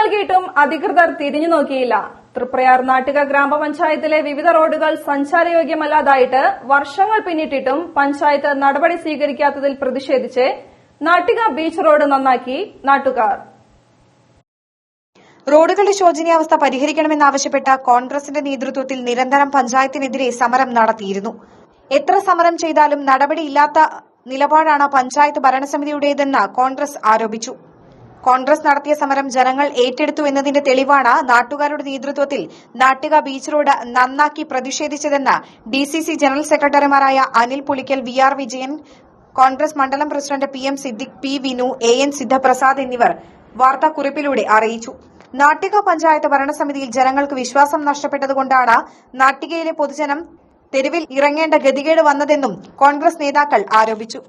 നൽകിയിട്ടും അധികൃതർ തിരിഞ്ഞു നോക്കിയില്ല. തൃപ്രയാർ നാട്ടിക ഗ്രാമപഞ്ചായത്തിലെ വിവിധ റോഡുകൾ സഞ്ചാരയോഗ്യമല്ലാതായിട്ട് വർഷങ്ങൾ പിന്നിട്ടിട്ടും പഞ്ചായത്ത് നടപടി സ്വീകരിക്കാത്തതിൽ പ്രതിഷേധിച്ച് നാട്ടിക ബീച്ച് റോഡ് നന്നാക്കി നാട്ടുകാർ. റോഡുകളുടെ ശോചനീയാവസ്ഥ പരിഹരിക്കണമെന്നാവശ്യപ്പെട്ട കോൺഗ്രസിന്റെ നേതൃത്വത്തിൽ നിരന്തരം പഞ്ചായത്തിനെതിരെ സമരം നടത്തിയിരുന്നു. എത്ര സമരം ചെയ്താലും നടപടിയില്ലാത്ത നിലപാടാണ് പഞ്ചായത്ത് ഭരണസമിതിയുടേതെന്ന് കോൺഗ്രസ് ആരോപിച്ചു. കോൺഗ്രസ് നടത്തിയ സമരം ജനങ്ങൾ ഏറ്റെടുത്തു എന്നതിന്റെ തെളിവാണ് നാട്ടുകാരുടെ നേതൃത്വത്തിൽ നാട്ടിക ബീച്ച് റോഡ് നന്നാക്കി പ്രതിഷേധിച്ചതെന്ന് ഡിസിസി ജനറൽ സെക്രട്ടറിമാരായ അനിൽ പുളിക്കൽ, വി.ആർ. വിജയൻ, കോൺഗ്രസ് മണ്ഡലം president P M. Siddique, P. Vinu, A N. Siddhaprasad എന്നിവർ വാർത്താക്കുറിപ്പിലൂടെ അറിയിച്ചു. നാട്ടിക പഞ്ചായത്ത് ഭരണസമിതിയിൽ ജനങ്ങൾക്ക് വിശ്വാസം നഷ്ടപ്പെട്ടതുകൊണ്ടാണ് നാട്ടികയിലെ പൊതുജനം തെരുവിൽ ഇറങ്ങേണ്ട ഗതികേട് വന്നതെന്നും കോൺഗ്രസ് നേതാക്കൾ ആരോപിച്ചു.